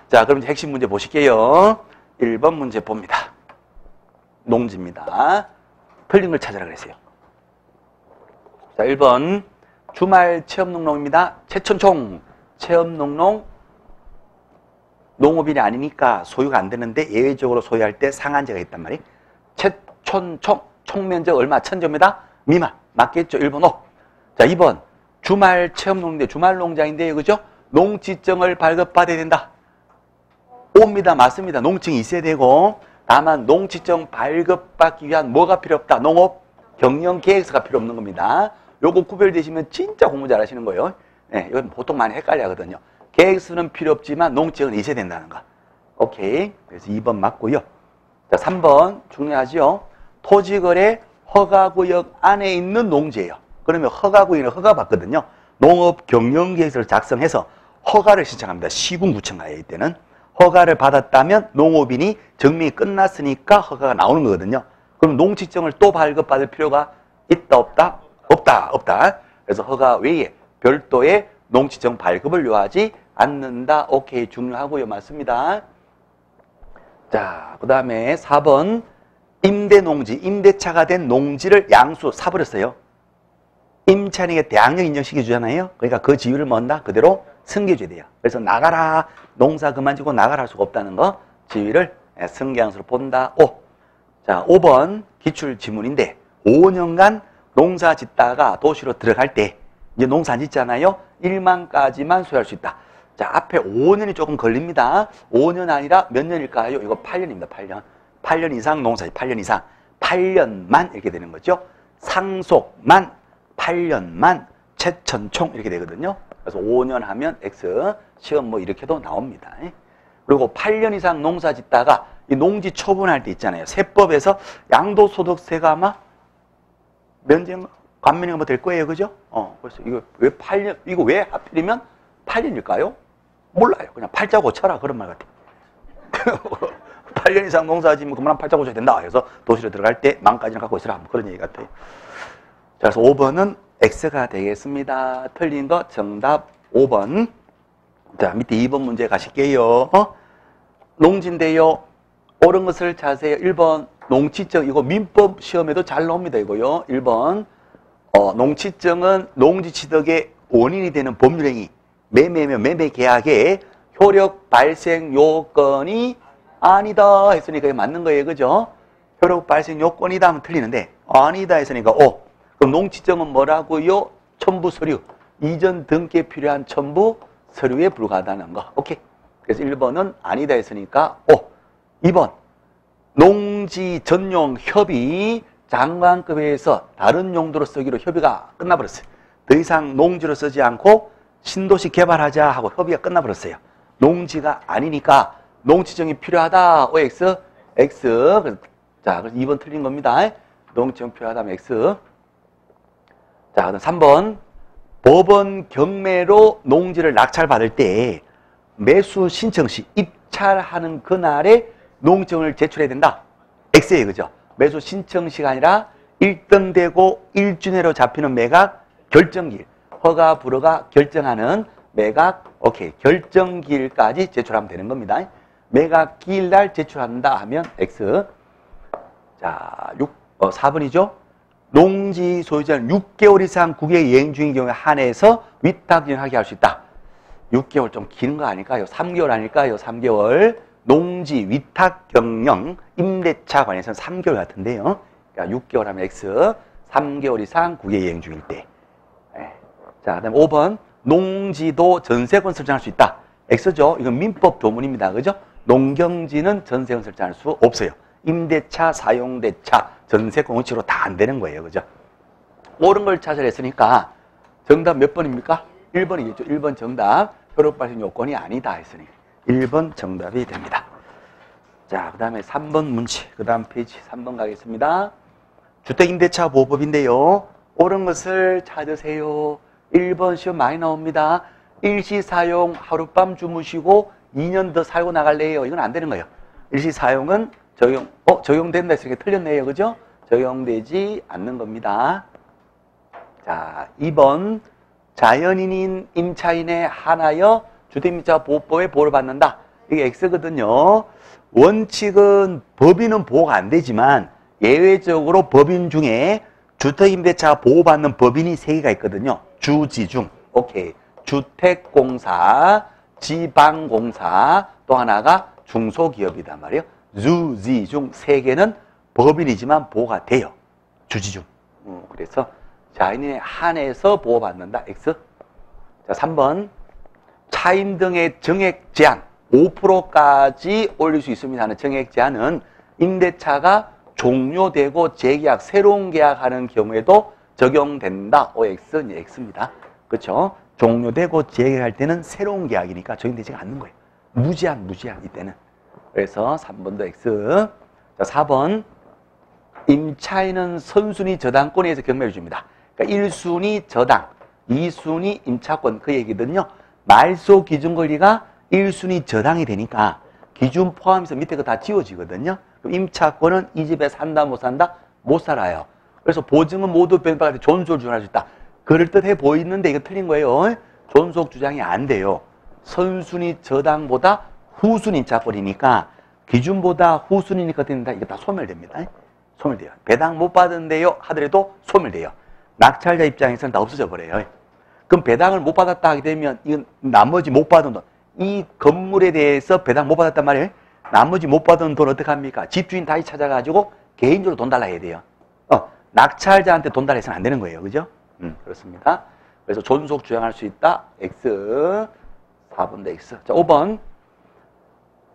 자, 그럼 이제 핵심 문제 보실게요. 1번 문제 봅니다. 농지입니다. 틀린 걸 찾아라 그랬어요. 자, 1번 주말 체험농농입니다. 최천총 체험농농 농업인이 아니니까 소유가 안 되는데 예외적으로 소유할 때 상한제가 있단 말이에요. 최천총 총면적 얼마? 1000제곱미터 미만. 맞겠죠? 1번 O. 자, 2번 주말 체험농인데 주말 농장인데요. 그죠? 농지증을 발급받아야 된다. O입니다. 맞습니다. 농증이 있어야 되고 다만 농지증 발급받기 위한 뭐가 필요 없다? 농업 경영계획서가 필요 없는 겁니다. 요거 구별되시면 진짜 공부 잘하시는 거예요. 네, 이건 보통 많이 헷갈려 하거든요. 계획서는 필요 없지만 농지증은 있어야 된다는 거. 오케이. 그래서 2번 맞고요. 자, 3번 중요하죠. 토지거래 허가구역 안에 있는 농지예요. 그러면 허가구역은 허가 받거든요. 농업 경영계획서를 작성해서 허가를 신청합니다. 시군구청 가야 이때는. 허가를 받았다면 농업인이 정명이 끝났으니까 허가가 나오는 거거든요. 그럼 농지증을 또 발급받을 필요가 있다 없다? 없다. 그래서 허가 외에 별도의 농지증 발급을 요하지 않는다. 오케이. 중요하고요. 맞습니다. 자, 그 다음에 4번 임대농지, 임대차가 된 농지를 양수 사버렸어요. 임차인에게 대항력 인정시켜주잖아요. 그러니까 그 지위를 뭔다? 그대로 승계줘야 돼요. 그래서 나가라. 농사 그만지고 나가라 할 수가 없다는 거. 지위를 승계양수로 본다. 오. 자, 5번 기출지문인데 5년간 농사 짓다가 도시로 들어갈 때 이제 농사 안 짓잖아요. 1만까지만 소유할 수 있다. 자, 앞에 5년이 조금 걸립니다. 5년 아니라 몇 년일까요? 이거 8년입니다. 8년. 8년 이상 농사, 8년 이상. 8년만 이렇게 되는 거죠. 상속만, 8년만, 최천총 이렇게 되거든요. 그래서 5년 하면 X, 시험 뭐 이렇게도 나옵니다. 그리고 8년 이상 농사 짓다가 이 농지 처분할 때 있잖아요. 세법에서 양도소득세가 아마 면제인가? 감면인가 뭐 될 거예요. 그죠? 그래서 이거 왜 8년, 이거 왜 하필이면 8년일까요? 몰라요. 그냥 팔자고 쳐라. 그런 말 같아요. 8년 이상 농사 지으면 그만한 팔자고 쳐야 된다. 그래서 도시로 들어갈 때 만까지는 갖고 있으라. 뭐 그런 얘기 같아요. 자, 그래서 5번은 X가 되겠습니다. 틀린 거 정답 5번. 자, 밑에 2번 문제 가실게요. 농지인데요. 옳은 것을 찾으세요. 1번 농지증. 이거 민법 시험에도 잘 나옵니다. 이거요. 1번 농지증은 농지 취득의 원인이 되는 법률행위, 매매면 매매계약의 효력 발생 요건이 아니다 했으니까 이게 맞는 거예요. 그죠? 효력 발생 요건이다 하면 틀리는데 아니다 했으니까 O. 그럼 농지증은 뭐라고요? 첨부 서류. 이전 등기에 필요한 첨부 서류에 불과하다는 거. 오케이. 그래서 1번은 아니다 했으니까 O. 2번. 농지 전용 협의 장관급에서 다른 용도로 쓰기로 협의가 끝나버렸어요. 더 이상 농지로 쓰지 않고 신도시 개발하자 하고 협의가 끝나버렸어요. 농지가 아니니까 농지증이 필요하다. OX, X. 자, 그래서 2번 틀린 겁니다. 농지증 필요하다면 X. 자, 그다음 3번. 법원 경매로 농지를 낙찰받을 때 매수 신청 시 입찰하는 그날에 농지증을 제출해야 된다. X예요. 그죠? 매수 신청 시가 아니라 1등 되고 1주 내로 잡히는 매각 결정기일. 허가, 불허가 결정하는 매각, 오케이. 결정기일까지 제출하면 되는 겁니다. 매각 기일날 제출한다 하면 X. 자, 4번이죠. 농지 소유자는 6개월 이상 국외 여행 중인 경우에 한해서 위탁 진행하게 할 수 있다. 6개월 좀 긴 거 아닐까요? 3개월 아닐까요? 3개월. 농지 위탁 경영 임대차 관해서는 3개월 같은데요. 그러니까 6개월 하면 X. 3개월 이상 국외 여행 중일 때. 자, 그다음에 5번. 농지도 전세권 설정할 수 있다. X죠. 이건 민법 도문입니다. 그죠? 농경지는 전세권 설정할 수 없어요. 임대차, 사용대차, 전세권 원칙으로 다 안 되는 거예요. 그죠? 옳은 걸 찾으라 했으니까 정답 몇 번입니까? 1번이겠죠. 1번 정답. 효력 발생 요건이 아니다 했으니 1번 정답이 됩니다. 자, 그 다음에 3번 문제. 그 다음 페이지 3번 가겠습니다. 주택임대차 보호법인데요. 옳은 것을 찾으세요. 1번 시험 많이 나옵니다. 일시사용 하룻밤 주무시고 2년 더 살고 나갈래요. 이건 안 되는 거예요. 일시사용은 적용된다 했으니까 틀렸네요. 그죠? 적용되지 않는 겁니다. 자, 2번 자연인인 임차인에 한하여 주택임대차 보호법에 보호를 받는다. 이게 X거든요. 원칙은 법인은 보호가 안 되지만 예외적으로 법인 중에 주택임대차 보호받는 법인이 3개가 있거든요. 주지중, 오케이. 주택공사, 지방공사, 또 하나가 중소기업이단 말이에요. 주지중 3개는 법인이지만 보호가 돼요. 주지중. 그래서 자연인에 한해서 보호받는다. X. 자, 3번. 차임 등의 정액 제한 5%까지 올릴 수 있습니다 하는 정액 제한은 임대차가 종료되고 재계약, 새로운 계약하는 경우에도 적용된다. OX, X입니다. 그렇죠? 종료되고 재계약할 때는 새로운 계약이니까 적용되지가 않는 거예요. 무제한 이때는. 그래서 3번도 X. 자, 4번. 임차인은 선순위 저당권에서 경매를 줍니다. 그러니까 1순위 저당, 2순위 임차권 그 얘기거든요. 말소 기준 권리가 1순위 저당이 되니까 기준 포함해서 밑에 거 다 지워지거든요. 그럼 임차권은 이 집에 산다 못 산다? 못 살아요. 그래서 보증은 모두 변박할 때 존속 주장할 수 있다. 그럴듯해 보이는데 이거 틀린 거예요. 존속 주장이 안 돼요. 선순위 저당보다 후순위 임차권이니까 기준보다 후순위니까 된다. 이거 다 소멸됩니다. 소멸돼요. 배당 못 받은데요 하더라도 소멸돼요. 낙찰자 입장에서는 다 없어져 버려요. 그럼 배당을 못 받았다 하게 되면 이건 나머지 못 받은 돈, 이 건물에 대해서 배당 못 받았단 말이에요. 나머지 못 받은 돈 어떻게 합니까? 집주인 다시 찾아가지고 개인적으로 돈 달라 해야 돼요. 낙찰자한테 돈 달라 해서는 안 되는 거예요. 그죠? 그렇습니다. 그래서 존속 주장할 수 있다. X. 4번도 X. 자, 5번.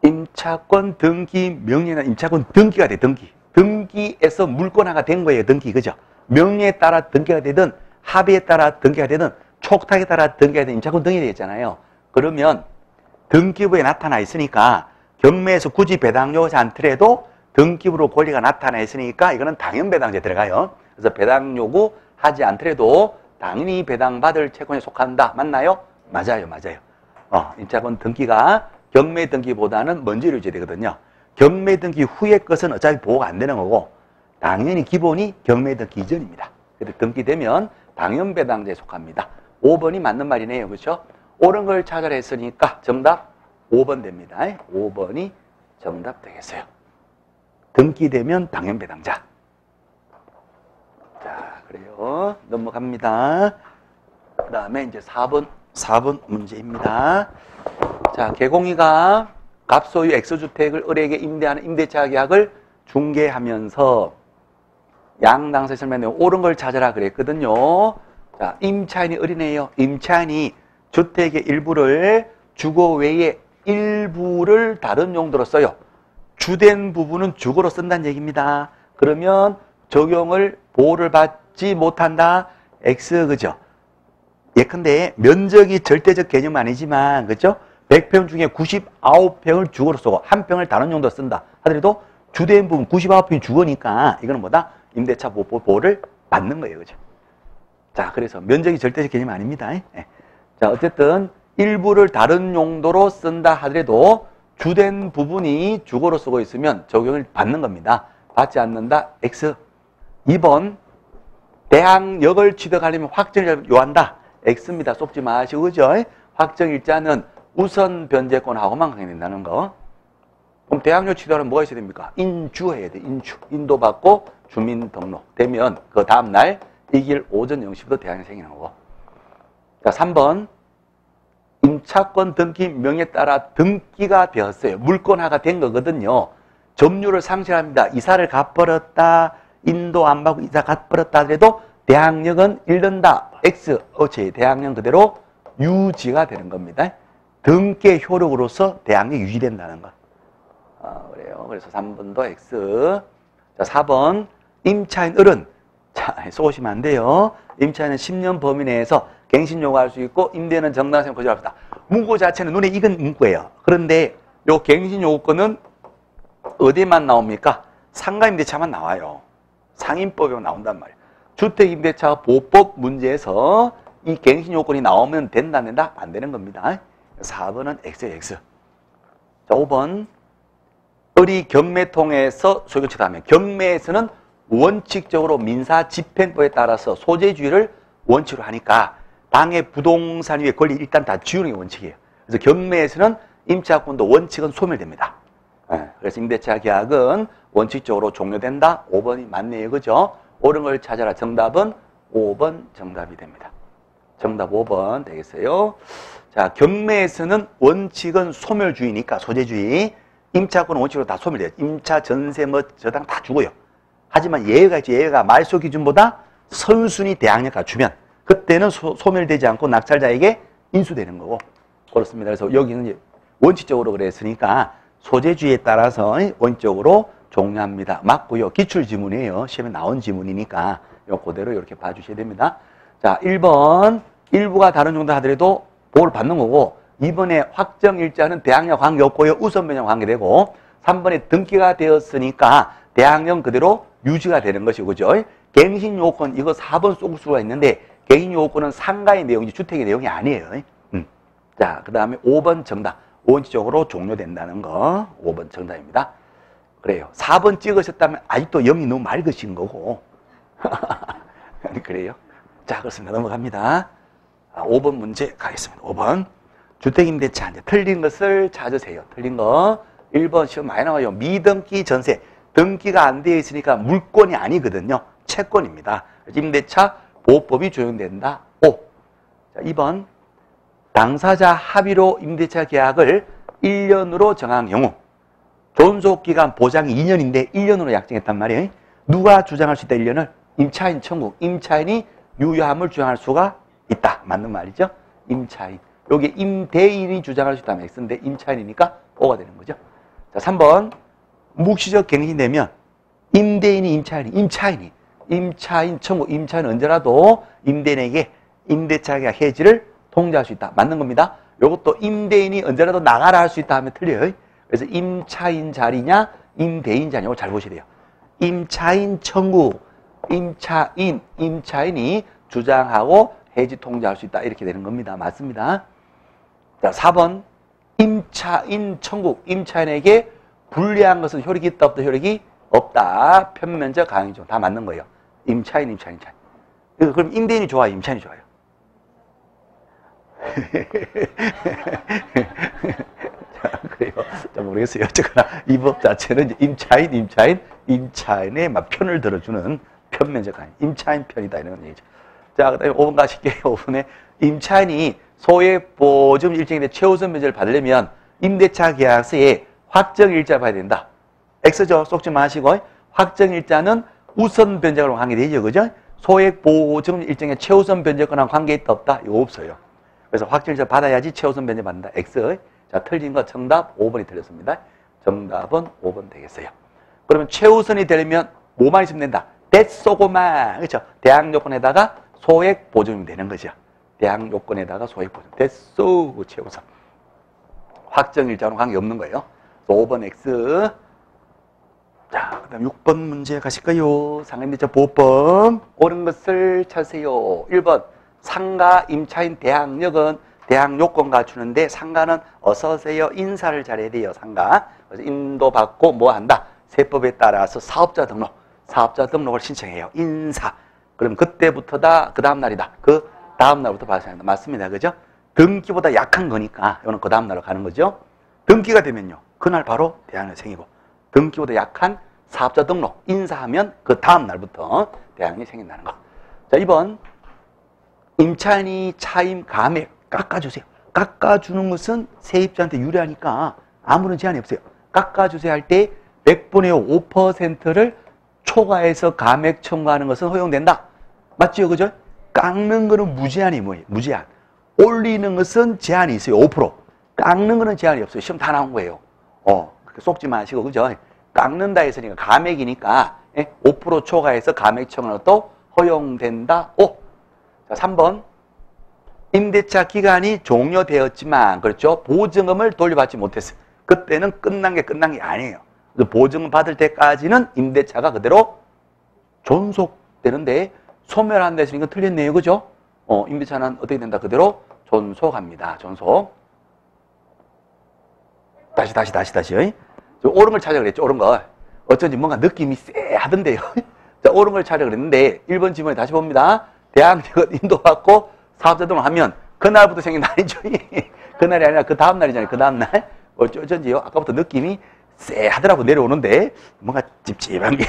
임차권 등기 명령이나 임차권 등기가 돼. 등기에서 물권화가 된 거예요. 등기. 그죠? 명령에 따라 등기가 되든 합의에 따라 등기가 되든 촉탁에 따라 등기가 되든 임차권 등기 되겠잖아요. 그러면 등기부에 나타나 있으니까 경매에서 굳이 배당 요구하지 않더라도 등기부로 권리가 나타나 있으니까 이거는 당연배당제 들어가요. 그래서 배당 요구하지 않더라도 당연히 배당받을 채권에 속한다. 맞나요? 맞아요. 임차권 등기가 경매 등기보다는 먼저 이루어져야 되거든요. 경매 등기 후의 것은 어차피 보호가 안 되는 거고 당연히 기본이 경매 등기 이전입니다. 그래서 등기되면 당연배당제에 속합니다. 5번이 맞는 말이네요. 그렇죠? 옳은 걸 찾아라 했으니까 정답 5번 됩니다. 5번이 정답 되겠어요. 등기되면 당연배당자. 자, 그래요. 넘어갑니다. 그 다음에 이제 4번 문제입니다. 자, 개공이가 갑소유 X주택을 을에게 임대하는 임대차 계약을 중개하면서 양당사에 설명해요. 옳은 걸 찾아라 그랬거든요. 자, 임차인이 을이네요. 임차인이 주택의 일부를 주거 외에 일부를 다른 용도로 써요. 주된 부분은 주거로 쓴다는 얘기입니다. 그러면 적용을 보호를 받지 못한다. X, 그죠? 예컨대 면적이 절대적 개념은 아니지만, 그죠? 100평 중에 99평을 주거로 쓰고 1평을 다른 용도로 쓴다 하더라도 주된 부분 99평이 주거니까 이거는 뭐다? 임대차 보호를 받는 거예요. 그죠? 자, 그래서 면적이 절대적 개념이 아닙니다. 자, 어쨌든 일부를 다른 용도로 쓴다 하더라도 주된 부분이 주거로 쓰고 있으면 적용을 받는 겁니다. 받지 않는다. X. 2번. 대항력을 취득하려면 확정일자를 요한다. X입니다. 쏙지 마시고, 그죠? 확정일자는 우선 변제권하고만 강행된다는 거. 그럼 대항력 취득하려면 뭐가 있어야 됩니까? 인주해야 돼. 인도받고 주민등록 되면 그 다음날 이 길 오전 0시부터 대항력 생기는 거고. 자, 3번. 임차권 등기 명에 따라 등기가 되었어요. 물권화가 된 거거든요. 점유를 상실합니다. 이사를 갚버렸다. 인도 안 받고 이사 갚버렸다 하더라도 대항력은 잃는다. X. 대항력 그대로 유지가 되는 겁니다. 등기의 효력으로서 대항력이 유지된다는 거. 그래요. 그래서 3번도 X. 자, 4번. 임차인 을은, 자, 쏘시면 안 돼요. 임차인은 10년 범위 내에서 갱신 요구할 수 있고 임대는 정당성 거절할 수 있다. 문구 자체는 눈에 익은 문구예요. 그런데 요 갱신 요구권은 어디만 나옵니까? 상가임대차만 나와요. 상임법에 나온단 말이에요. 주택임대차 보호법 문제에서 이 갱신 요건이 나오면 된다, 안 된다? 안 되는 겁니다. 4번은 X. 자, 5번. 을이 경매 통해서 소유권 취득하면 경매에서는 원칙적으로 민사집행법에 따라서 소재주의를 원칙으로 하니까 당의 부동산 위에 권리 일단 다 지우는 게 원칙이에요. 그래서 경매에서는 임차권도 원칙은 소멸됩니다. 그래서 임대차 계약은 원칙적으로 종료된다. 5번이 맞네요. 그죠? 옳은 걸 찾아라. 정답은 5번 정답이 됩니다. 정답 5번 되겠어요. 자, 경매에서는 원칙은 소멸주의니까 소재주의. 임차권은 원칙으로 다 소멸돼요. 임차, 전세, 뭐 저당 다 주고요. 하지만 예외가 있죠. 예외가 말소 기준보다 선순위 대항력 갖추면 그때는 소멸되지 않고 낙찰자에게 인수되는 거고 그렇습니다. 그래서 여기는 이제 원칙적으로 그랬으니까 소재주의에 따라서 원칙적으로 종료합니다. 맞고요. 기출지문이에요. 시험에 나온 지문이니까 요 그대로 이렇게 봐주셔야 됩니다. 자, 1번 일부가 다른 정도 하더라도 보호를 받는 거고 2번에 확정일자는 대항력 관계 없고요. 우선 변경 관계되고 3번에 등기가 되었으니까 대항력 그대로 유지가 되는 것이고 그죠? 갱신요건 이거 4번 쏠 수가 있는데 갱신요건은 상가의 내용이지 주택의 내용이 아니에요. 자, 그 다음에 5번 정답. 원칙적으로 종료된다는 거 5번 정답입니다. 그래요. 4번 찍으셨다면 아직도 영이 너무 맑으신 거고 그래요. 자, 그렇습니다. 넘어갑니다. 5번 문제 가겠습니다. 5번 주택임대차 이제 틀린 것을 찾으세요. 틀린 거 1번 시험 많이 나와요. 미등기 전세 등기가 안 되어 있으니까 물권이 아니거든요. 채권입니다. 임대차 보호법이 적용된다. 5. 자, 2번 당사자 합의로 임대차 계약을 1년으로 정한 경우 존속기간 보장이 2년인데 1년으로 약정했단 말이에요. 누가 주장할 수 있다 1년을? 임차인 청구. 임차인이 유효함을 주장할 수가 있다. 맞는 말이죠. 임차인. 여기 임대인이 주장할 수 있다면 X인데 임차인이니까 O가 되는 거죠. 자, 3번 묵시적 갱신되면 임대인이 임차인 청구. 임차인은 언제라도 임대인에게 임대차 계약 해지를 통지할 수 있다. 맞는 겁니다. 이것도 임대인이 언제라도 나가라 할 수 있다 하면 틀려요. 그래서 임차인 자리냐 임대인 자리냐고 잘 보셔야 돼요. 임차인 청구, 임차인이 주장하고 해지 통지할 수 있다. 이렇게 되는 겁니다. 맞습니다. 자, 4번 임차인 청구, 임차인에게 불리한 것은 효력이 있다 없다? 효력이 없다. 편면적 강의죠. 다 맞는 거예요. 임차인. 그럼 임대인이 좋아요? 임차인이 좋아요? 자, 그래요. 잘 모르겠어요. 어쨌거나 이 법 자체는 이제 임차인의 막 편을 들어주는 편면적 강의. 임차인 편이다 이런 얘기죠. 자, 그 다음에 5번 가실게요. 5번에 임차인이 소액 보증 일정인데 최우선 면제를 받으려면 임대차 계약서에 확정일자 봐야 된다. X죠. 쏙지 마시고 확정일자는 우선 변제권과 관계되죠. 그죠? 소액 보증 일정의 최우선 변제권과 관계 있다 없다? 이거 없어요. 그래서 확정일자 받아야지 최우선 변제 받는다. X. 자, 틀린 거 정답 5번이 틀렸습니다. 정답은 5번 되겠어요. 그러면 최우선이 되려면 뭐만 있으면 된다? 대소고만. 그렇죠? 대항 요건에다가 소액 보증이 되는 거죠. 대항 요건에다가 소액 보증. 대소 최우선. 확정일자는 관계 없는 거예요. 5번 X. 자, 그 다음 6번 문제 가실까요? 상가임대차 보호법. 옳은 것을 찾으세요. 1번. 상가 임차인 대항력은 대항 요건 갖추는데 상가는 어서 오세요. 인사를 잘해야 돼요. 상가. 그래서 인도받고 뭐 한다? 세법에 따라서 사업자 등록을 신청해요. 인사. 그럼 그때부터다. 그 다음 날이다. 그 다음 날부터 발생한다. 맞습니다. 그죠? 등기보다 약한 거니까 이거는 그 다음 날로 가는 거죠. 등기가 되면요. 그날 바로 대항력 생기고 등기보다 약한 사업자 등록 인사하면 그 다음 날부터 대항력이 생긴다는 거. 자, 2번 임차인이 차임 감액 깎아주세요. 깎아주는 것은 세입자한테 유리하니까 아무런 제한이 없어요. 깎아주세요 할 때 100분의 5%를 초과해서 감액 청구하는 것은 허용된다. 맞죠? 그죠? 깎는 거는 무제한이 뭐예요? 무제한. 올리는 것은 제한이 있어요. 5%. 깎는 거는 제한이 없어요. 시험 다 나온 거예요. 쏙지 마시고, 그죠? 깎는다 했으니까 감액이니까 5% 초과해서 감액 청구는 또 허용된다. 5. 자, 3번. 임대차 기간이 종료되었지만, 그렇죠? 보증금을 돌려받지 못했어요. 그때는 끝난 게 아니에요. 보증금 받을 때까지는 임대차가 그대로 존속되는데, 소멸한다 했으니까 틀렸네요. 그죠? 임대차는 어떻게 된다? 그대로 존속합니다. 존속. 다시. 옳은 걸 찾아 그랬죠. 옳은 거. 어쩐지 뭔가 느낌이 쎄하던데요. 자, 옳은 걸 찾으라 그랬는데 1번 지문에 다시 봅니다. 대항력은 인도받고 사업자동을 하면 그날부터 생긴 날이죠. 그날이 아니라 그 다음날이잖아요. 그 다음날. 어쩐지요. 아까부터 느낌이 쎄하더라고 내려오는데 뭔가 찝찝한 게.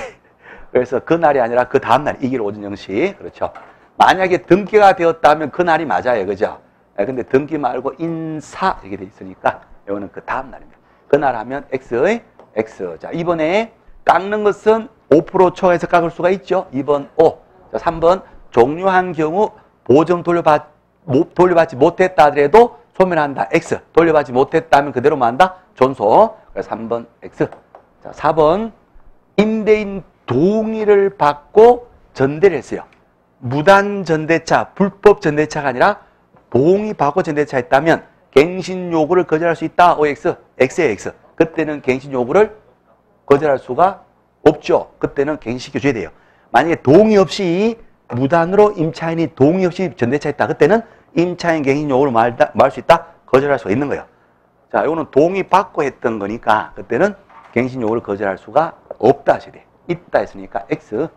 그래서 그날이 아니라 그 다음날 2길 오전 0시. 그렇죠. 만약에 등기가 되었다 하면 그날이 맞아요. 그죠? 근데 등기 말고 인사 이렇게 돼 있으니까 이거는 그 다음날입니다. 그날 하면 X의 X. 자, 이번에 깎는 것은 5% 초과해서 깎을 수가 있죠. 2번 O. 자, 3번 종료한 경우 보증 돌려받지 못했다 하더라도 소멸한다. X. 돌려받지 못했다면 그대로 한다. 존소. 그래서 3번 X. 자, 4번 임대인 동의를 받고 전대를 했어요. 무단 전대차, 불법 전대차가 아니라 동의 받고 전대차 했다면 갱신 요구를 거절할 수 있다. OX. X에 X. 그때는 갱신 요구를 거절할 수가 없죠. 그때는 갱신시켜줘야 돼요. 만약에 동의 없이 무단으로 임차인이 동의 없이 전대차 했다. 그때는 임차인 갱신 요구를 말할 수 있다. 거절할 수가 있는 거예요. 자, 이거는 동의 받고 했던 거니까 그때는 갱신 요구를 거절할 수가 없다 하셔야 돼요. 있다 했으니까 X.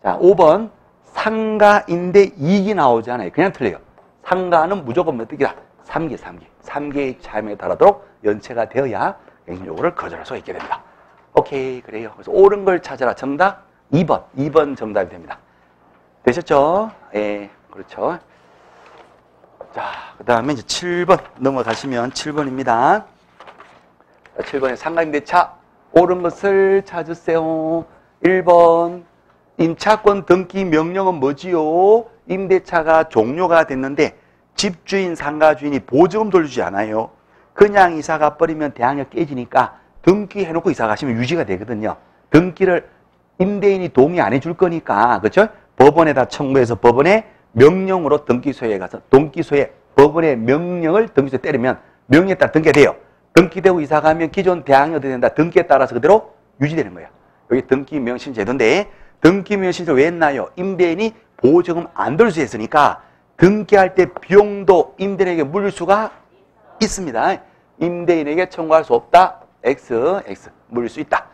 자, 5번 상가인데 이익이 나오잖아요. 그냥 틀려요. 상가는 무조건 몇 득이다. 3개. 3개의 차임에 따르도록 연체가 되어야 갱신 요구를 거절할 수가 있게 됩니다. 오케이, 그래요. 그래서 옳은 걸 찾아라. 정답 2번. 2번 정답이 됩니다. 되셨죠? 예, 그렇죠. 자, 그 다음에 이제 7번 넘어가시면 7번입니다. 7번에 상가임대차 옳은 것을 찾으세요. 1번 임차권 등기 명령은 뭐지요? 임대차가 종료가 됐는데 집주인, 상가주인이 보증금 돌려주지 않아요. 그냥 이사 가버리면 대항력 깨지니까 등기해놓고 이사 가시면 유지가 되거든요. 등기를 임대인이 동의 안 해줄 거니까, 그렇죠? 법원에다 청구해서 법원의 명령으로 등기소에 가서 등기소에 법원의 명령을 등기소에 때리면 명령에 따라 등기가 돼요. 등기되고 이사 가면 기존 대항력이 된다. 등기에 따라서 그대로 유지되는 거예요. 여기 등기명신 제도인데 등기명신을 왜 했나요? 임대인이 보증금 안 돌려주셨으니까 등기할 때 비용도 임대인에게 물릴 수가 있습니다. 임대인에게 청구할 수 없다. X 물릴 수 있다.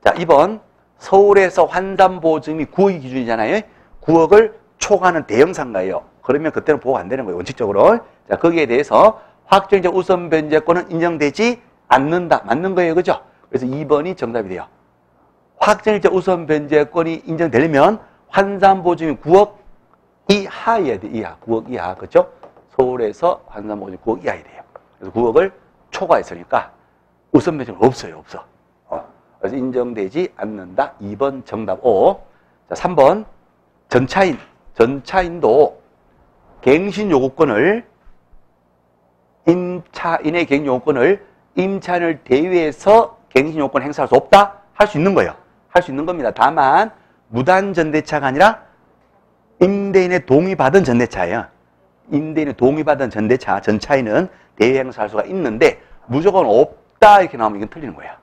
자, 2번 서울에서 환산보증이 9억이 기준이잖아요. 9억을 초과하는 대형 상가예요. 그러면 그때는 보호가 안 되는 거예요. 원칙적으로. 자, 거기에 대해서 확정적 우선 변제권은 인정되지 않는다. 맞는 거예요. 그죠? 그래서 2번이 정답이 돼요. 확정적 우선 변제권이 인정되려면 환산보증이 9억 이하여야 돼. 이하. 9억 이하. 그죠? 서울에서 환산보증이 9억 이하여야 돼요. 그래서 9억을 초과했으니까 우선 변제는 없어요. 없어. 그래서 인정되지 않는다. 2번 정답 O. 자, 3번 전차인도 갱신 요구권을 임차인의 갱신 요구권을 임차인을 대위해서 갱신 요구권 행사할 수 없다? 할 수 있는 거예요. 할 수 있는 겁니다. 다만 무단 전대차가 아니라 임대인의 동의받은 전대차예요. 임대인의 동의받은 전대차, 전차인은 대위 행사할 수가 있는데 무조건 없다 이렇게 나오면 이건 틀리는 거예요.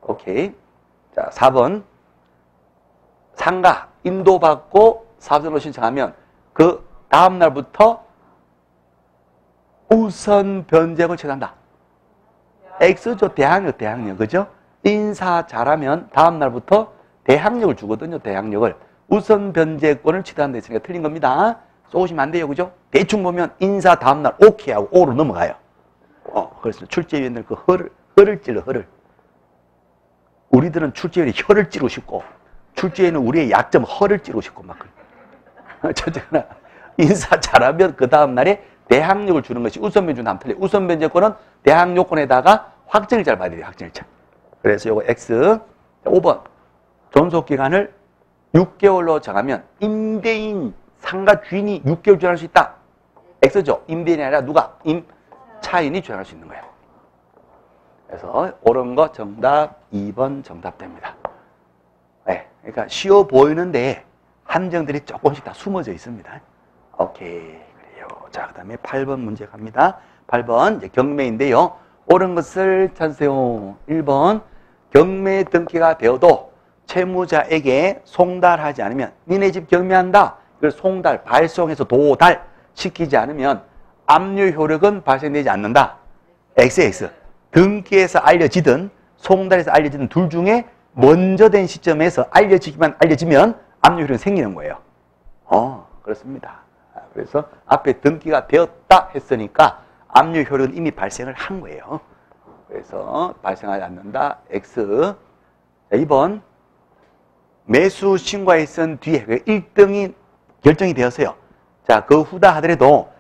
오케이. 자, 4번 상가 인도받고 사업자로 신청하면 그 다음 날부터 우선 변제권을 취소한다. X죠. 대항력. 그죠? 인사 잘하면 다음 날부터 대항력을 주거든요. 대항력을. 우선 변제권을 취소한다 했으니까 틀린 겁니다. 쏘시면 안 돼요. 그죠? 대충 보면 인사 다음 날 오케이 하고 O로 넘어가요. 그래서 출제위원들 그 혀를 찔러, 혀를. 우리들은 출제위원이 혀를 찌르고 싶고 출제위는 우리의 약점 혀를 찌르고 싶고 막 그래. 첫째는 인사 잘하면 그 다음 날에 대항력을 주는 것이 우선변제는 안 틀려. 우선변제권은 대항요건에다가 확정일자를 봐야 돼요. 확정일자. 그래서 요거 X. 5번 존속기간을 6개월로 정하면 임대인 상가 주인이 6개월 주장할 수 있다. X죠. 임대인이 아니라 누가? 임차인이 주장할 수 있는 거예요. 그래서 옳은 거 정답 2번 정답 됩니다. 네, 그러니까 쉬워 보이는데 함정들이 조금씩 다 숨어져 있습니다. 오케이. 그래요. 자, 그 다음에 8번 문제 갑니다. 8번 이제 경매인데요. 옳은 것을 찾으세요. 1번 경매 등기가 되어도 채무자에게 송달하지 않으면 니네 집 경매한다. 이걸 송달, 발송해서 도달 시키지 않으면 압류 효력은 발생되지 않는다. XX. 등기에서 알려지든 송달에서 알려지든 둘 중에 먼저 된 시점에서 알려지면 압류 효력이 생기는 거예요. 그렇습니다. 그래서 앞에 등기가 되었다 했으니까 압류 효력은 이미 발생을 한 거예요. 그래서 발생하지 않는다. X. 자, 2번. 매수 신고에 있은 뒤에 1등이 결정이 되었어요. 자, 그 후다 하더라도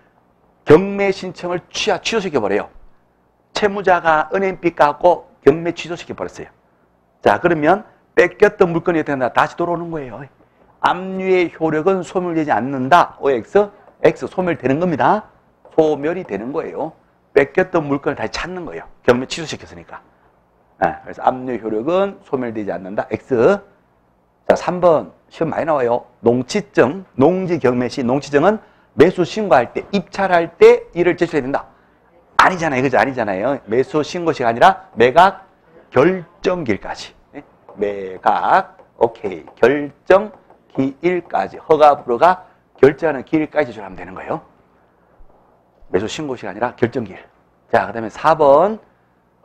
경매 신청을 취소시켜버려요. 채무자가 은행빚 갚고 경매 취소시켜버렸어요. 자, 그러면 뺏겼던 물건이 어떻게 된다? 다시 돌아오는 거예요. 압류의 효력은 소멸되지 않는다. OX. X 소멸되는 겁니다. 소멸이 되는 거예요. 뺏겼던 물건을 다시 찾는 거예요. 경매 취소시켰으니까. 그래서 압류 효력은 소멸되지 않는다. X. 자, 3번 시험 많이 나와요. 농취증, 농지 경매 시 농취증은 매수 신고할 때, 입찰할 때 이를 제출해야 된다. 아니잖아요. 그죠? 아니잖아요. 매수 신고 시가 아니라 매각 결정기일까지. 매각, 오케이. 결정 기일까지. 허가 불허가 결정하는 기일까지 제출하면 되는 거예요. 매수 신고 시가 아니라 결정기일. 자, 그 다음에 4번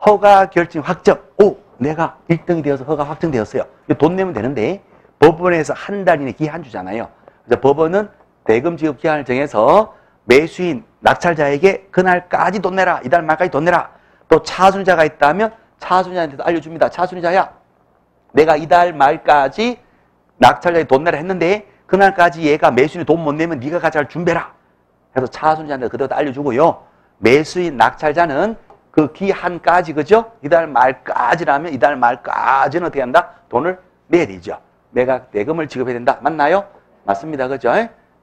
허가 결정 확정. 오, 내가 1등이 되어서 허가 확정되었어요. 돈 내면 되는데 법원에서 한 달 이내 기한 주잖아요. 그래서 법원은 대금 지급 기한을 정해서 매수인 낙찰자에게 그날까지 돈 내라. 이달 말까지 돈 내라. 또 차순위자가 있다면 차순위자한테도 알려줍니다. 차순위자야, 내가 이달 말까지 낙찰자에게 돈 내라 했는데 그날까지 얘가 매수인이 돈 못 내면 네가 가져갈 준비해라. 그래서 차순위자한테 그대로 알려주고요. 매수인 낙찰자는 그 기한까지, 그죠? 이달 말까지라면 이달 말까지는 어떻게 한다? 돈을 내야 되죠. 매각 대금을 지급해야 된다. 맞나요? 맞습니다. 그죠?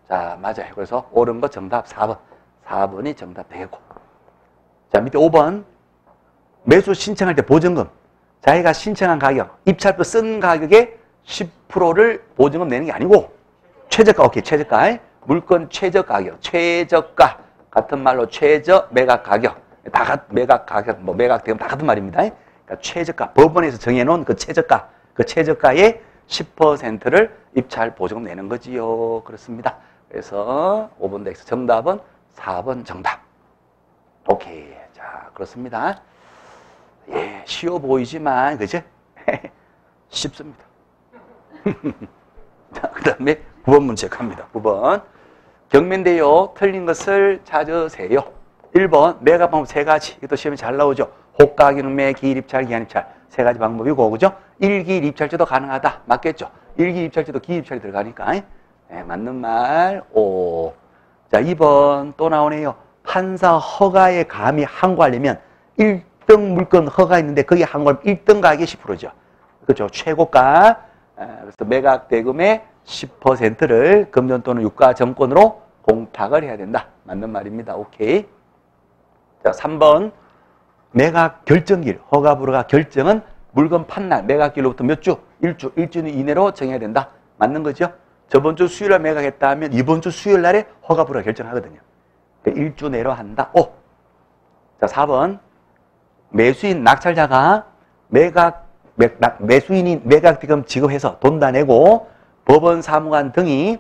자, 맞아요. 그래서 옳은 거 정답 4번. 4번이 정답 되고. 자, 밑에 5번. 매수 신청할 때 보증금. 자기가 신청한 가격, 입찰표 쓴 가격의 10%를 보증금 내는 게 아니고 최저가, 오케이. 최저가. 물건 최저 가격, 최저가. 같은 말로 최저 매각 가격. 매각 가격, 매각 대금 다 같은 말입니다. 그러니까 최저가. 법원에서 정해놓은 그 최저가. 그 최저가의 10%를 입찰 보증금 내는 거지요. 그렇습니다. 그래서 5번 X 정답은 4번 정답. 오케이. 자, 그렇습니다. 예, 쉬워 보이지만, 그죠? 쉽습니다. 자, 그 다음에 9번 문제 갑니다. 9번. 경매인데요. 틀린 것을 찾으세요. 1번, 매각 방법 3가지. 이것도 시험에 잘 나오죠. 호가 경매, 기일 입찰, 기한 입찰. 3가지 방법이고, 그죠? 1기일 입찰제도 가능하다. 맞겠죠? 1기일 입찰제도 기일 입찰이 들어가니까. 네, 맞는 말. 오. 자, 2번 또 나오네요. 판사 허가에 감히 항고하려면 1등 물건 허가 있는데 거기에 항고하면 1등 가격이 10%죠. 그렇죠? 최고가. 그래서 매각 대금의 10%를 금전 또는 유가 정권으로 공탁을 해야 된다. 맞는 말입니다. 오케이. 자, 3번. 매각 결정일. 허가 불허가 결정은 물건 판날, 매각일로부터 몇 주? 1주. 1주 이내로 정해야 된다. 맞는 거죠? 저번 주 수요일에 매각했다 하면 이번 주 수요일 날에 허가 불허 결정하거든요. 1주 내로 한다. 오. 자, 4번. 매수인 낙찰자가 매수인이 매각 대금 지급해서 돈 다 내고 법원 사무관 등이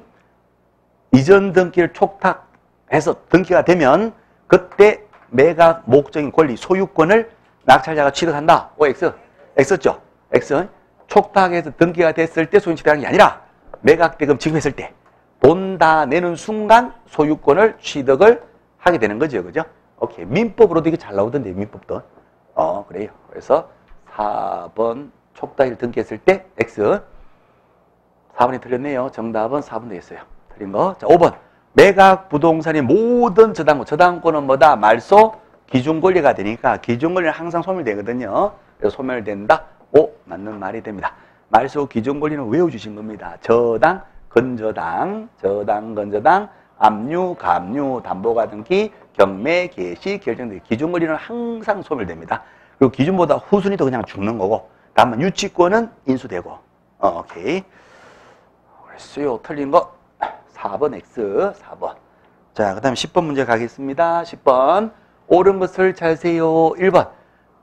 이전 등기를 촉탁해서 등기가 되면 그때 매각 목적인 권리, 소유권을 낙찰자가 취득한다. OX. X죠? X. 촉탁해서 등기가 됐을 때 소유권 취득하는 게 아니라 매각 대금 지급했을 때 돈 다 내는 순간 소유권을 취득을 하게 되는 거죠. 그죠? 오케이. 민법으로도 이게 잘 나오던데, 민법도. 그래요. 그래서 4번 촉탁일 등기했을 때 X. 4번이 틀렸네요. 정답은 4번 되겠어요. 틀린 거. 자, 5번. 매각 부동산의 모든 저당권. 저당권은 뭐다? 말소 기준권리가 되니까 기준권리는 항상 소멸되거든요. 그래서 소멸된다. 오, 맞는 말이 됩니다. 말소 기준권리는 외워주신 겁니다. 저당, 건저당, 저당, 건저당, 압류, 감류, 담보가등기, 경매, 개시, 결정 등 기준권리는 항상 소멸됩니다. 그리고 기준보다 후순위도 그냥 죽는 거고, 다만 유치권은 인수되고. 오케이. 수요 틀린 거 4번 X, 4번. 자, 그 다음에 10번 문제 가겠습니다. 10번. 옳은 것을 찾으세요. 1번.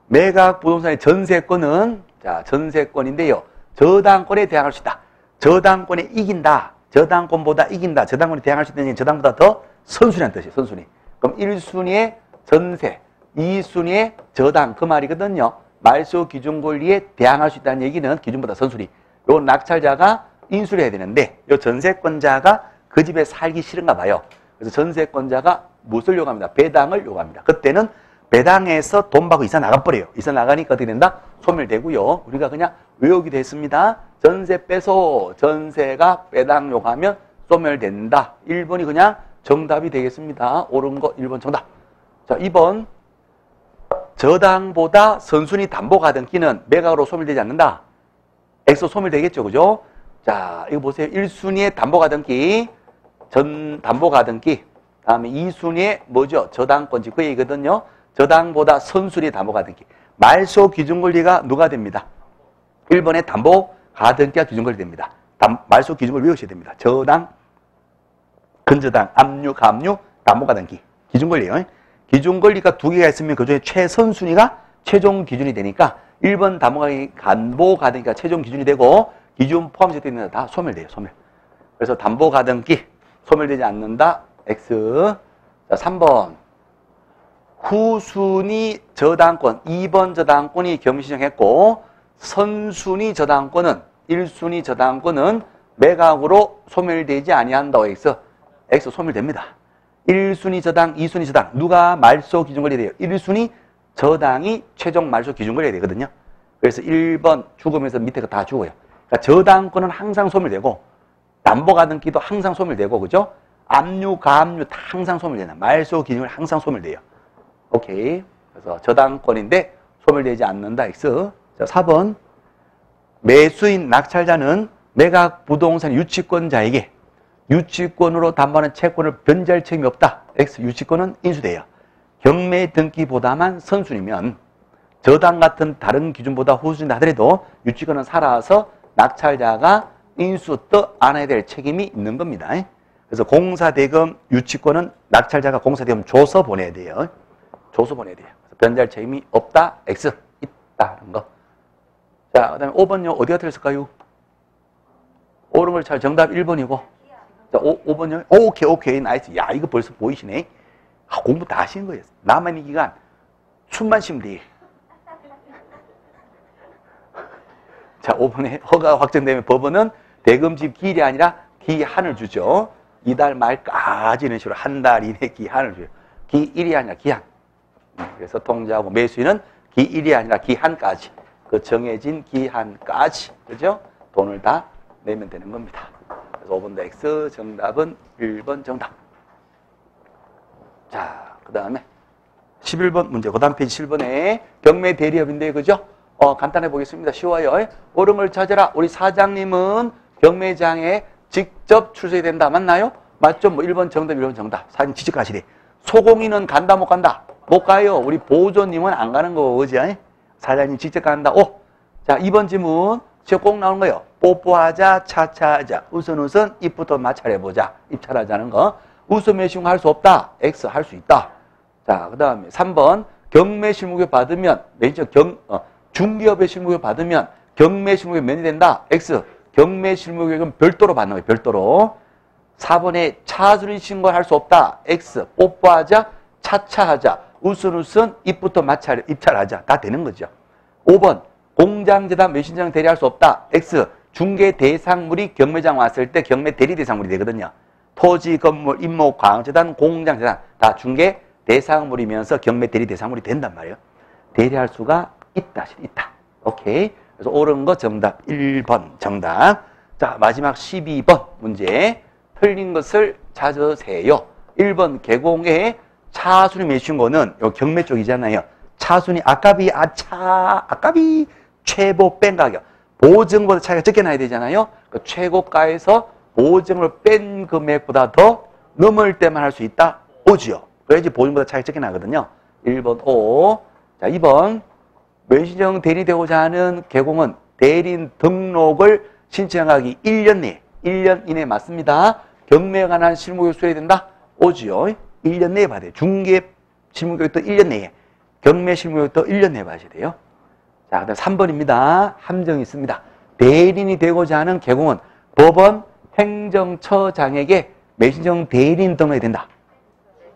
매각 부동산의 전세권은, 자, 전세권인데요. 저당권에 대항할 수 있다. 저당권에 이긴다. 저당권보다 이긴다. 저당권에 대항할 수 있다는 저당보다 더 선순위라는 뜻이에요. 선순위. 그럼 1순위의 전세, 2순위의 저당. 그 말이거든요. 말소 기준 권리에 대항할 수 있다는 얘기는 기준보다 선순위. 요 낙찰자가 인수를 해야 되는데 이 전세권자가 그 집에 살기 싫은가 봐요. 그래서 전세권자가 무엇을 요구합니다? 배당을 요구합니다. 그때는 배당에서 돈 받고 이사 나가버려요. 이사 나가니까 어떻게 된다? 소멸되고요. 우리가 그냥 외우기도 했습니다. 전세 빼서 전세가 배당 요구하면 소멸된다. 1번이 그냥 정답이 되겠습니다. 옳은 거 1번 정답. 자, 2번. 저당보다 선순위 담보가등기는 매각으로 소멸되지 않는다. X 소멸되겠죠. 그죠? 자, 이거 보세요. 1순위의 담보가등기, 담보가등기. 다음에 2순위의 뭐죠? 저당권지. 그 얘기거든요. 저당보다 선순위 담보가등기. 말소 기준권리가 누가 됩니다? 1번의 담보가등기가 기준권리 됩니다. 말소 기준권리 외우셔야 됩니다. 저당, 근저당, 압류, 가압류, 담보가등기. 기준권리요. 기준권리가 두 개가 있으면 그중에 최선순위가 최종 기준이 되니까 1번 담보가등기가 최종 기준이 되고 기준 포함되어 있는 다 소멸돼요. 소멸. 그래서 담보가등기 소멸되지 않는다. X. 자, 3번. 후순위 저당권, 2번 저당권이 경매신청했고 선순위 저당권은 1순위 저당권은 매각으로 소멸되지 아니한다고 해서 X 소멸됩니다. 1순위 저당, 2순위 저당 누가 말소 기준권리 돼요? 1순위 저당이 최종 말소 기준권리가 되거든요. 그래서 1번 죽으면서 밑에 거 다 죽어요. 그러니까 저당권은 항상 소멸되고 담보가등기도 항상 소멸되고 그죠? 압류, 가압류 다 항상 소멸되나. 말소 기준권리 항상 소멸돼요. 오케이. 그래서 저당권인데 소멸되지 않는다. X. 자, 4번. 매수인 낙찰자는 매각 부동산 유치권자에게 유치권으로 담보하는 채권을 변제할 책임이 없다. X. 유치권은 인수돼요. 경매 등기보다만 선순위면 저당 같은 다른 기준보다 후순위다 하더라도 유치권은 살아서 낙찰자가 인수 또 안아야 될 책임이 있는 겁니다. 그래서 공사대금 유치권은 낙찰자가 공사대금 줘서 보내야 돼요. 줘서 보내야 돼요. 변제할 책임이 없다. X. 있다는 거. 자, 그 다음에 5번요. 어디가 틀렸을까요? 옳은 걸 잘 정답 1번이고. 자, 5번요. 오케이. 나이스. 야, 이거 벌써 보이시네. 아, 공부 다 하시는 거예요. 남은 이 기간 숨만 쉬면 돼. 자, 5번에 허가가 확정되면 법원은 대금집 기일이 아니라 기한을 주죠. 이달 말까지 이런 식으로 한 달 이내 기한을 줘요. 기일이 아니라 기한. 그래서 통지하고 매수인은 기일이 아니라 기한까지. 그 정해진 기한까지. 그죠? 돈을 다 내면 되는 겁니다. 그래서 5번도 X, 정답은 1번 정답. 자, 그 다음에 11번 문제. 그 다음 페이지 7번에 경매 대리업인데, 그죠? 간단해 보겠습니다. 쉬워요. 옳은 걸 찾아라. 우리 사장님은 경매장에 직접 출석이 된다. 맞나요? 맞죠? 뭐 1번 정답, 1번 정답. 사장님 직접 가시래. 소공인은 간다, 못 간다? 못 가요. 우리 보조님은 안 가는 거지. 사장님 직접 간다. 오! 자, 2번 질문. 시험 꼭 나오는 거예요. 뽀뽀하자, 차차하자. 우선 입부터 마찰해보자. 입찰하자는 거. 우선 매수용 할 수 없다. X 할 수 있다. 자, 그 다음에 3번. 경매 실무교 받으면, 중개업의 실무교 받으면 경매 실무교 면이 된다. X. 경매 실무교육은 별도로 받는 거예요. 별도로. 4번에 차순위 신고를 할 수 없다. X. 뽀뽀하자, 차차하자. 우선 입부터 입찰하자. 다 되는 거죠. 5번. 공장재단 매신장 대리할 수 없다. X. 중개 대상물이 경매장 왔을 때 경매 대리 대상물이 되거든요. 토지, 건물, 임목, 광재단, 공장재단 다 중개 대상물이면서 경매 대리 대상물이 된단 말이에요. 대리할 수가 있다. 오케이. 그래서 옳은 거 정답 1번 정답. 자, 마지막 12번 문제. 틀린 것을 찾으세요. 1번 개공의 차순위 매수인 거는 요 경매 쪽이잖아요. 차순위 아깝이 최고 뺀 가격. 보증보다 차이가 적게 나야 되잖아요. 그 최고가에서 보증을 뺀 금액보다 더 넘을 때만 할 수 있다. O지요. 그래야지 보증보다 차이가 적게 나거든요. 1번 O. 자, 2번. 매수인정 대리되고자 하는 개공은 대리인 등록을 신청하기 1년 내에, 1년 이내 맞습니다. 경매에 관한 실무교육 수행이 된다? O지요. 1년 내에 봐야 돼요. 중개 실무교육도 1년 내에, 경매 실무교육도 1년 내에 봐야 돼요. 자, 그다음 3번입니다. 함정이 있습니다. 대리인이 되고자 하는 개공은 법원 행정처장에게 매수인정 대리인 등록이 된다.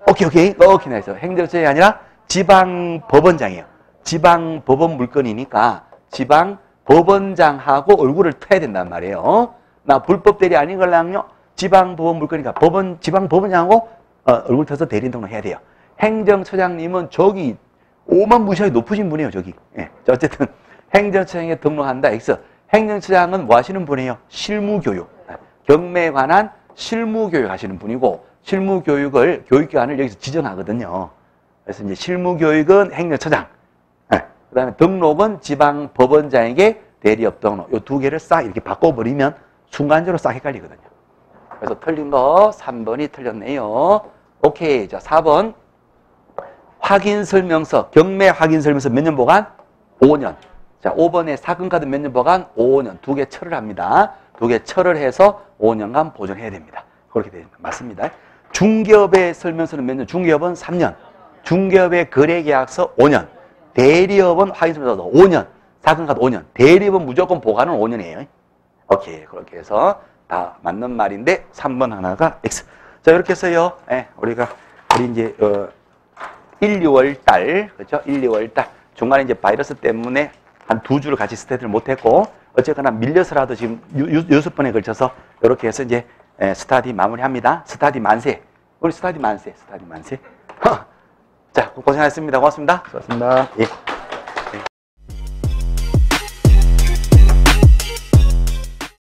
오케이. 나이스. 행정처장이 아니라 지방법원장이에요. 지방법원 물건이니까 지방법원장하고 얼굴을 터야 된단 말이에요. 나 불법 대리 아닌 걸랑요. 지방법원 물건이니까 지방법원장하고 얼굴 터서 대리인 등록해야 돼요. 행정처장님은 저기 오만무시하게 높으신 분이에요. 저기. 예. 어쨌든 행정처장에 등록한다. X. 행정처장은 뭐 하시는 분이에요? 실무교육. 경매에 관한 실무교육 하시는 분이고 실무교육을 교육기관을 여기서 지정하거든요. 그래서 이제 실무교육은 행정처장. 예. 그 다음에 등록은 지방법원장에게 대리업 등록. 요 두 개를 싹 이렇게 바꿔버리면 순간적으로 싹 헷갈리거든요. 그래서 틀린 거 3번이 틀렸네요. 오케이. 자, 4번. 확인설명서, 경매 확인설명서 몇 년 보관? 5년. 자, 5번에 사건카드 몇 년 보관? 5년. 두 개 철을 합니다. 두 개 철을 해서 5년간 보존해야 됩니다. 그렇게 됩니다. 맞습니다. 중개업의 설명서는 몇 년? 중개업은 3년. 중개업의 거래계약서 5년. 대리업은 확인설명서 5년. 사건카드 5년. 대리업은 무조건 보관은 5년이에요. 오케이. 그렇게 해서 다 맞는 말인데 3번 하나가 X. 자, 이렇게 해서요. 우리 이제 1, 2월 달, 그렇죠? 1, 2월 달. 중간에 이제 바이러스 때문에 한 2주를 같이 스터디를 못했고, 어쨌거나 밀려서라도 지금 6번에 걸쳐서 이렇게 해서 이제 스터디 마무리합니다. 스터디 만세. 우리 스터디 만세. 자, 고생하셨습니다. 고맙습니다. 수고하셨습니다. 예.